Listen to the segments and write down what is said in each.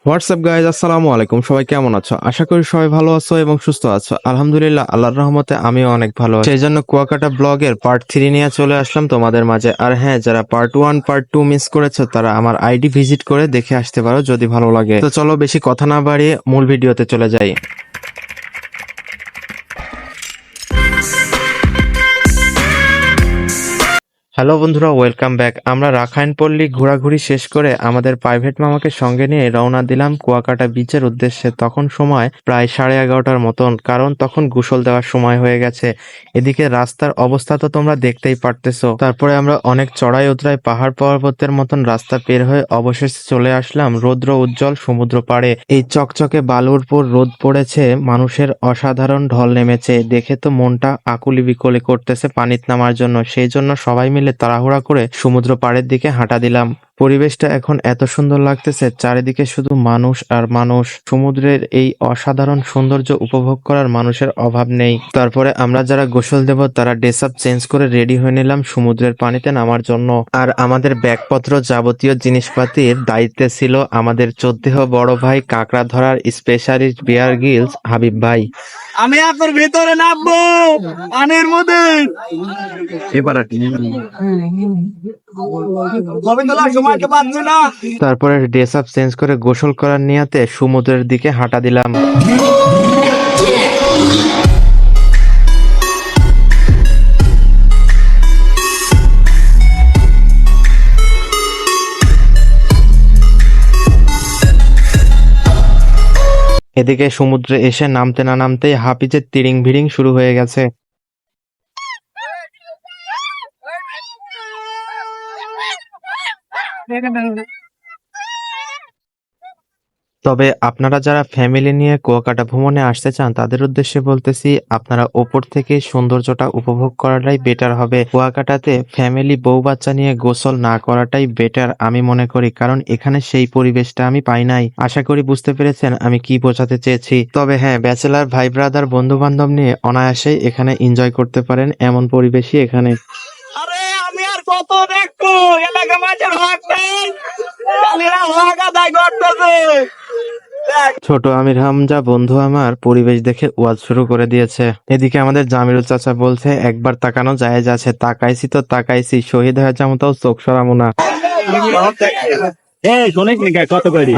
WhatsApp guys, আসসালামু আলাইকুম। সবাই কেমন আছো? আশা করি সবাই ভালো আছো এবং সুস্থ আছো। আলহামদুলিল্লাহ, আল্লাহর রহমতে আমিও অনেক ভালো আছি। সেই জন্য কুয়াকাটা ব্লগের পার্ট 3 নিয়ে চলে আসলাম তোমাদের মাঝে। আর হ্যাঁ, যারা পার্ট 1 পার্ট 2 মিস করেছো তারা আমার আইডি ভিজিট করে দেখে আসতে পারো যদি ভালো লাগে। তো চলো বেশি কথা না বাড়িয়ে মূল ভিডিওতে চলে যাই। হ্যালো বন্ধুরা, ওয়েলকাম ব্যাক। আমরা রাখাইনপল্লী ঘোরাঘুরি শেষ করে আমাদের প্রাইভেট মামাকে সঙ্গে নিয়ে রওনা দিলাম কুয়াকাটা বিচের উদ্দেশ্যে। তখন সময় প্রায় 11:30টার মতন, কারণ তখন গোসল দেওয়ার সময় হয়ে গেছে। এদিকে রাস্তার অবস্থা তো তোমরা দেখতেই পারতেছো। তারপরে আমরা অনেক চড়াই উতরাই পাহাড় পর্বতের মতন রাস্তা বের হয়ে অবশেষে চলে আসলাম রৌদ্র উজ্জ্বল সমুদ্র পাড়ে। এই চকচকে বালুর উপর রোদ পড়েছে, মানুষের অসাধারণ ঢল নেমেছে। দেখে তো মনটা আকুলি বিকলি করতেছে পানিতে নামার জন্য। সেই জন্য সবাই মিলে তাড়াহুড়া করে সমুদ্র পাড়ের দিকে হাঁটা দিলাম। পরিবেশটা এখন এত সুন্দর লাগতেছে, চারিদিকে শুধু মানুষ আর মানুষ। সমুদ্রের এই অসাধারণ সৌন্দর্য উপভোগ করার মানুষের অভাব নেই। তারপরে আমরা যারা গোসল দেব তারা ড্রেস আপ চেঞ্জ করে রেডি হয়ে নিলাম সমুদ্রের পানিতে নামার জন্য। আর আমাদের ব্যাগপত্র যাবতীয় জিনিসপাতির দায়িত্বে ছিল আমাদের 14 বড় ভাই, কাঁকড়া ধরার স্পেশালিস্ট বিয়ার গিলস হাবিব ভাই। আমি আপনার ভেতরে নামবো পানির মধ্যে। এবার সময়টা পাচ্ছি না। তারপরে ড্রেস আপ চেঞ্জ করে গোসল করার নিয়তে সমুদ্রের দিকে হাঁটা দিলাম। এদিকে সমুদ্রে এসে নামতে না নামতেই হাফিজের তিরিং ভিড়িং শুরু হয়ে গেছে। তবে আপনারা যারা ফ্যামিলি নিয়ে কুয়াকাটা ভ্রমণে আসতে চান তাদের উদ্দেশ্যে বলতেছি, আপনারা ওপর থেকে সৌন্দর্যটা উপভোগ করাটাই বেটার হবে। কুয়াকাটাতে ফ্যামিলি বউ বাচ্চা নিয়ে গোসল না করাটাই বেটার আমি মনে করি, কারণ এখানে সেই পরিবেশটা আমি পাই নাই। আশা করি বুঝতে পেরেছেন আমি কি বোঝাতে চেয়েছি। তবে হ্যাঁ, ব্যাচেলার ভাই ব্রাদার বন্ধু বান্ধব নিয়ে অনায়াসেই এখানে এনজয় করতে পারেন, এমন পরিবেশই এখানে। আরে আমি আর কত দেখবো, এলাকা মাঝের হক নেই, খালিরা হক আদায় করতেছে। ছোট আমির হামজা বন্ধু আমার পরিবেশ দেখে ওয়াজ শুরু করে দিয়েছে। এদিকে আমাদের জামিরুল চাচা বলছে, একবার তাকানো জায়েজ আছে। তাকাইছি তো তাকাইছি, শহীদ হয়ে যাবো তাও চোখ সরাবো না।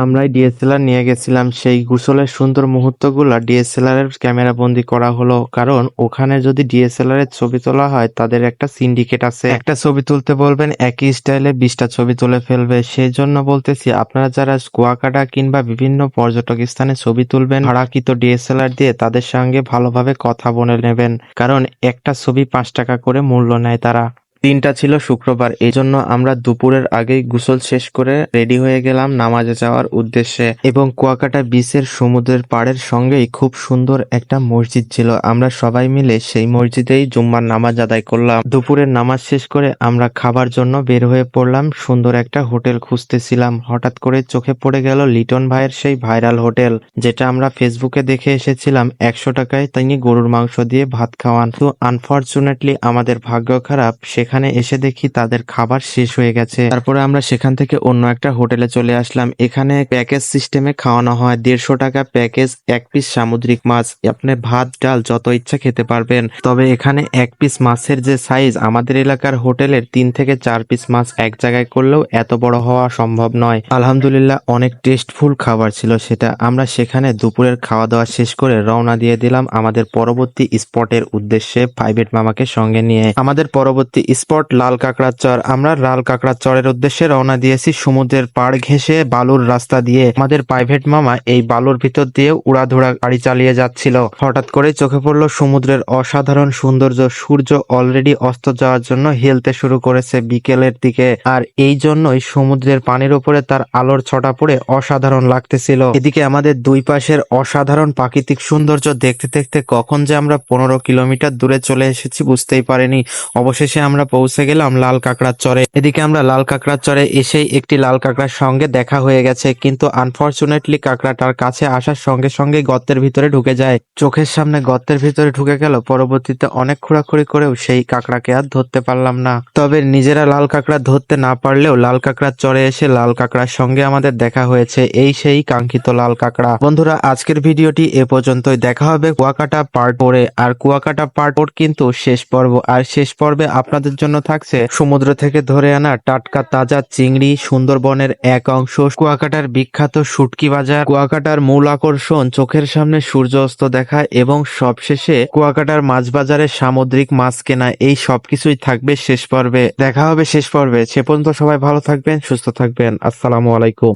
আমরাই ডিএসএলআর নিয়ে গেছিলাম। সেই গোসলের সুন্দর মুহূর্তগুলো ডিএসএলআর এর ক্যামেরা বন্দি করা হলো, কারণ ওখানে যদি ডিএসএলআর এর ছবি তোলা হয় তাদের একটা সিন্ডিকেট আছে। একটা ছবি তুলতে বলবেন, একই স্টাইলে 20টা ছবি তুলে ফেলবে। সেই জন্য বলতেছি, আপনারা যারা কুয়াকাটা কিংবা বিভিন্ন পর্যটক স্থানে ছবি তুলবেন ভাড়াকৃত ডিএসএলআর দিয়ে, তাদের সঙ্গে ভালোভাবে কথা বলে নেবেন, কারণ একটা ছবি 5 টাকা করে মূল্য নেয় তারা। দিনটা ছিল শুক্রবার, এই জন্য আমরা দুপুরের আগেই গোসল শেষ করে রেডি হয়ে গেলাম নামাজে যাওয়ার উদ্দেশ্যে। এবং কুয়াকাটা বিচের সমুদ্রের পাড়ের সঙ্গেই খুব সুন্দর একটা মসজিদ ছিল। আমরা সবাই মিলে সেই মসজিদেই জুম্মার নামাজ আদায় করলাম। দুপুরের নামাজ শেষ করে আমরা খাবার জন্য বের হয়ে পড়লাম। সুন্দর একটা হোটেল খুঁজতেছিলাম, হঠাৎ করে চোখে পড়ে গেল লিটন ভাইয়ের সেই ভাইরাল হোটেল, যেটা আমরা ফেসবুকে দেখে এসেছিলাম। 100 টাকায় তিনি গরুর মাংস দিয়ে ভাত খাওয়ান। তো আনফরচুনেটলি আমাদের ভাগ্য খারাপ, সেখানে এসে দেখি তাদের খাবার শেষ হয়ে গেছে। তারপরে আমরা সেখান থেকে অন্য একটা হোটেলে চলে আসলাম। এখানে প্যাকেজ সিস্টেমে খাওয়ানো হয়। 150 টাকা প্যাকেজ, 1 পিস সামুদ্রিক মাছ, আপনি ভাত ডাল যত ইচ্ছা খেতে পারবেন। তবে এখানে 1 পিস মাছের যে সাইজ, আমাদের এলাকার হোটেলের 3 থেকে 4 পিস মাছ এক জায়গায় করলেও এত বড় হওয়া সম্ভব নয়। আলহামদুলিল্লাহ, অনেক টেস্টফুল খাবার ছিল সেটা। আমরা সেখানে দুপুরের খাওয়া দাওয়া শেষ করে রওনা দিয়ে দিলাম আমাদের পরবর্তী স্পটের উদ্দেশ্যে প্রাইভেট মামাকে সঙ্গে নিয়ে। আমাদের পরবর্তী স্পট লাল কাঁকড়ার চর। আমরা লাল কাঁকড়ার চরের উদ্দেশ্যে রওনা দিয়েছি সমুদ্রের পাড় ঘেঁষে বালুর রাস্তা দিয়ে। আমাদের প্রাইভেট মামা এই বালুর ভিতর দিয়ে উড়াধুরা গাড়ি চালিয়ে যাচ্ছিল। হঠাৎ করে চোখে পড়লো সমুদ্রের অসাধারণ সৌন্দর্য। সূর্য অলরেডি অস্ত যাওয়ার জন্য হেলতে শুরু করেছে বিকেলের দিকে, আর এই জন্যই সমুদ্রের পানির উপরে তার আলোর ছটা পড়ে অসাধারণ লাগতেছিল। এদিকে আমাদের দুই পাশের অসাধারণ প্রাকৃতিক সৌন্দর্য দেখতে দেখতে কখন যে আমরা 15 কিলোমিটার দূরে চলে এসেছি বুঝতেই পারিনি। অবশেষে আমরা আমরা পৌঁছে গেলাম লাল কাঁকড়ার চরে। এদিকে আমরা লাল কাঁকড়ার চরে এসেই একটি লাল কাঁকড়ার সঙ্গে দেখা হয়ে গেছে, কিন্তু আনফরচুনেটলি কাঁকড়াটার কাছে আসার সঙ্গে সঙ্গে গর্তের ভিতরে ঢুকে যায়। চোখের সামনে গর্তের ভিতরে ঢুকে গেল, পরবর্তীতে অনেক খোঁড়াখুড়ি করেও সেই কাঁকড়াকে আর ধরতে পারলাম না। তবে নিজেরা লাল কাঁকড়া ধরতে না পারলেও লাল কাঁকড়ার চরে এসে লাল কাঁকড়ার সঙ্গে আমাদের দেখা হয়েছে, এই সেই কাঙ্ক্ষিত লাল কাঁকড়া। বন্ধুরা, আজকের ভিডিওটি এ পর্যন্তই। দেখা হবে কুয়াকাটা পার্ট 4 এ। আর কুয়াকাটা পার্ট 4 কিন্তু শেষ পর্ব। আর শেষ পর্বে আপনাদের জন্য থাকছে সমুদ্র থেকে ধরে আনা টাটকা তাজা চিংড়ি, সুন্দরবনের এক অংশ, কুয়াকাটার বিখ্যাত শুটকি বাজার, কুয়াকাটার মূল আকর্ষণ চোখের সামনে সূর্য অস্ত দেখা এবং সবশেষে কুয়াকাটার মাছ বাজারে সামুদ্রিক মাছ কেনা। এই সবকিছুই থাকবে শেষ পর্বে। দেখা হবে শেষ পর্বে। সে পর্যন্ত সবাই ভালো থাকবেন, সুস্থ থাকবেন। আসসালামু আলাইকুম।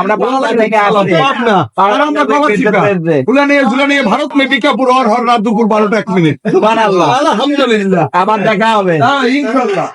আমরা বাংলা থেকে আসছি। ভারত में बीकापुर और हर रात दोपहर 12টা 1 मिनट। সুবহানাল্লাহ। আলহামদুলিল্লাহ। আবার দেখা হবে। ইনশাআল্লাহ।